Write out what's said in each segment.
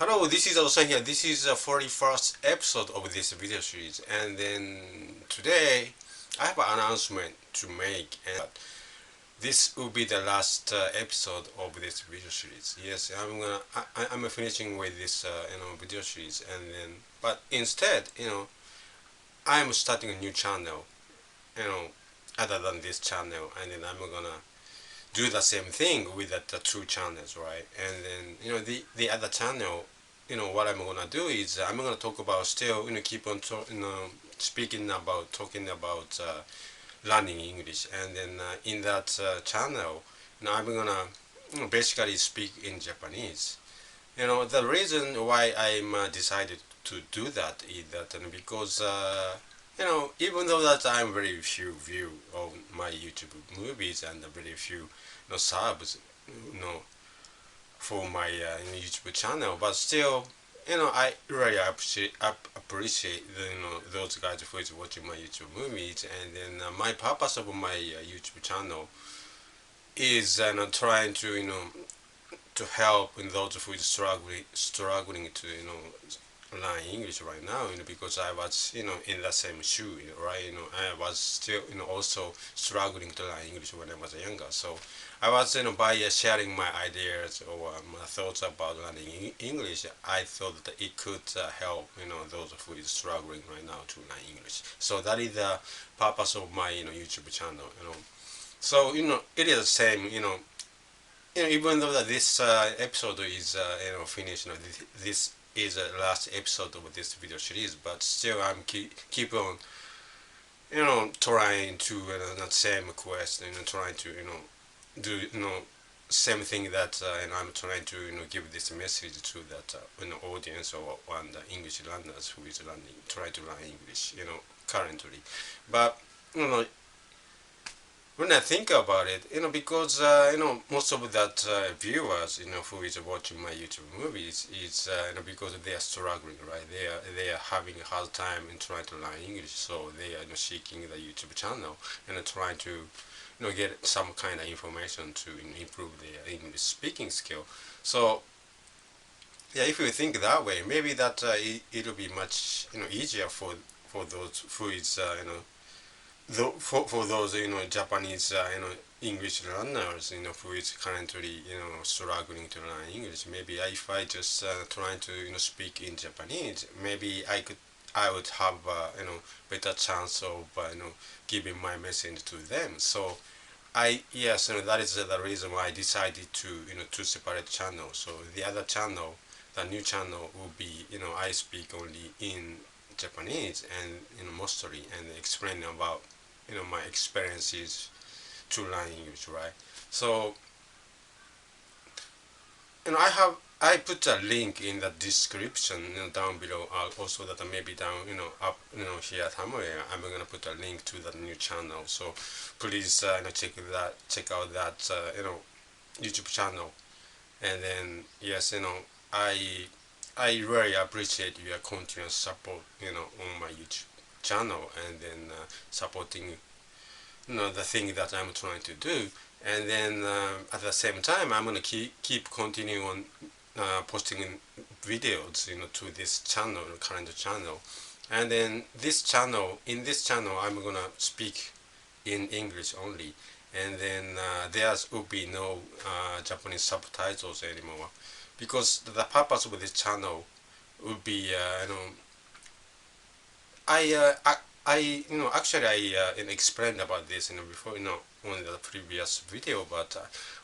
Hello, this is Osan here. This is the 41st episode of this video series, and then today I have an announcement to make, and this will be the last episode of this video series. Yes, I'm finishing with this video series, and then but instead I'm starting a new channel, other than this channel, and then I'm gonna do the same thing with the two channels, right? And then the other channel, what I'm gonna do is I'm gonna talk about still keep on talking about learning English, and then in that channel, I'm gonna basically speak in Japanese. The reason why I'm decided to do that is that because even though that I'm very few view of my YouTube movies and very few subs for my YouTube channel, but still I really appreciate those guys who is watching my YouTube movies, and then my purpose of my YouTube channel is trying to help in those who is struggling to learn English right now, because I was in the same shoe, right? I was still also struggling to learn English when I was younger. So I was by sharing my ideas or my thoughts about learning English, I thought that it could help those who is struggling right now to learn English. So that is the purpose of my YouTube channel. So it is the same. Even though that this episode is finished, this is the last episode of this video series, but still I'm keep on trying to not same quest, trying to do same thing that I'm trying to give this message to that audience or the English learners who is trying to learn English currently. But when I think about it, because most of that viewers, who is watching my YouTube movies, is because they are struggling, right? They are having a hard time in trying to learn English, so they are seeking the YouTube channel and trying to get some kind of information to improve their English speaking skill. So yeah, if you think that way, maybe that it'll be much easier for those who is for those Japanese English learners who is currently struggling to learn English. Maybe if I just trying to speak in Japanese, maybe I would have better chance of giving my message to them. So yes, that is the reason why I decided to two separate channels. So the other channel, the new channel, will be I speak only in Japanese and mostly, and explain about my experiences to learn English, right? So I put a link in the description down below, also that maybe down up here somewhere I'm gonna put a link to the new channel. So please check out that YouTube channel, and then yes, I really appreciate your continuous support on my YouTube channel, and then supporting the thing that I'm trying to do, and then at the same time I'm gonna keep continuing on posting videos to this channel, current channel, and then in this channel I'm gonna speak in English only, and then there will be no Japanese subtitles anymore, because the purpose of this channel would be actually I explained about this before on the previous video, but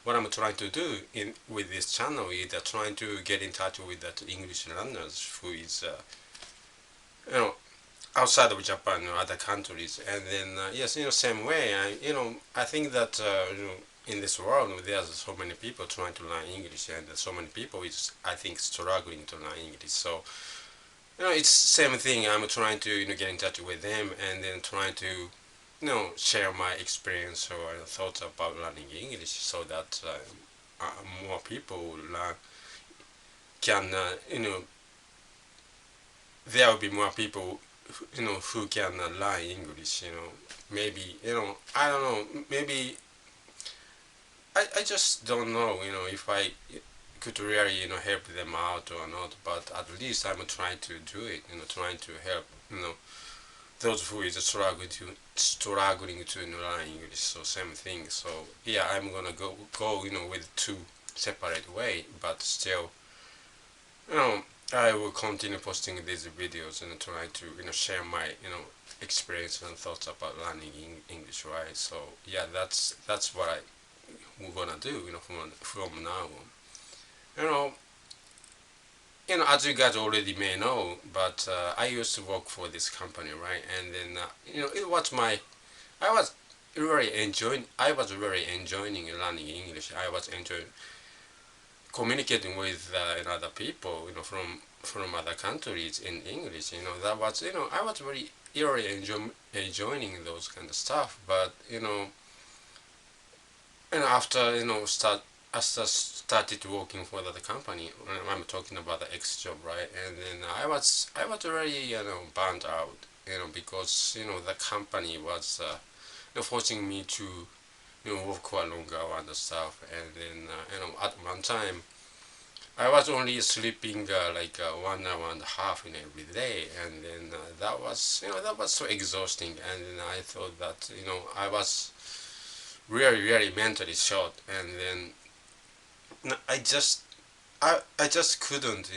what I'm trying to do with this channel is trying to get in touch with that English learners who is outside of Japan or other countries, and then yes, same way I think that in this world there's so many people trying to learn English, and so many people is I think struggling to learn English. So it's same thing. I'm trying to get in touch with them, and then trying to share my experience or thoughts about learning English, so that more people can there will be more people who can learn English. Maybe I don't know. Maybe I just don't know. If I could really help them out or not, but at least I'm trying to do it, trying to help those who is struggling to learn English. So same thing. So yeah, I'm gonna go with two separate way, but still you know I will continue posting these videos and trying to share my experience and thoughts about learning English, right? So yeah, that's what we're gonna do from now on. you know as you guys already may know, but I used to work for this company, right? And then it was I was I was really enjoying learning English. I was enjoying communicating with other people, from other countries in English. That was I was really enjoying those kind of stuff. But after after started working for the company, I'm talking about the ex job, right? And then I was really burned out, because the company was forcing me to work for a longer hour and stuff. And then at one time I was only sleeping like 1 hour and a half in every day. And then that was so exhausting. And then I thought that I was really mentally short. And then I just couldn't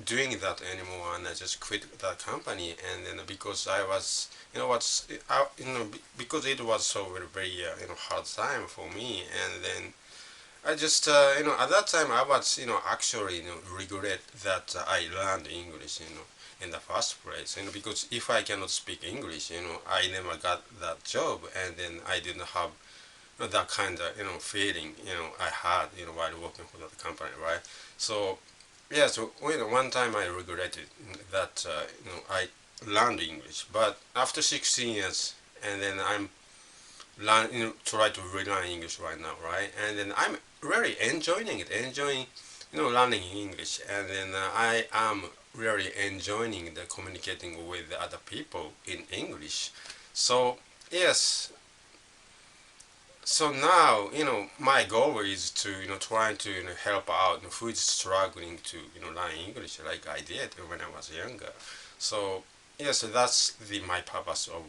doing that anymore, and I just quit that company. And then because I was because it was so very hard time for me. And then I just at that time I was actually regret that I learned English in the first place, because if I cannot speak English, I never got that job. And then I didn't have that kind of feeling I had while working for that company, right? So yeah, so one time I regretted that I learned English. But after 16 years, and then I'm try to relearn English right now, right? And then I'm really enjoying learning English. And then I am really enjoying the communicating with other people in English. So yes, so now my goal is to trying to help out who is struggling to learn English like I did when I was younger. So yes, that's my purpose of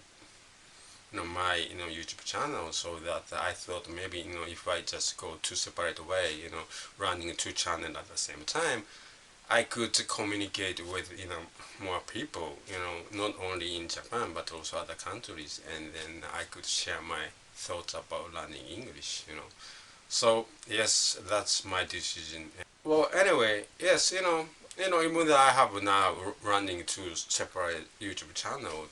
my YouTube channel. So that I thought maybe if I just go two separate way, running two channels at the same time, I could communicate with more people, not only in Japan but also other countries. And then I could share my thoughts about learning English. So yes, that's my decision. Well, anyway, yes, even though I have now running two separate YouTube channels,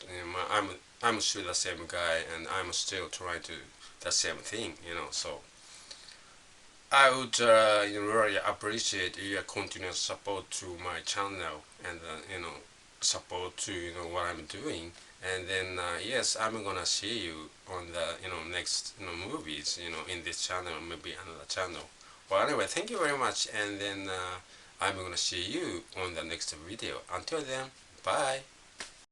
I'm still the same guy, and I'm still trying to the same thing. So I would really appreciate your continuous support to my channel, and support to what I'm doing. And then yes, I'm gonna see you on the next movies in this channel, maybe another channel. Well, anyway, thank you very much. And then I'm gonna see you on the next video. Until then, bye.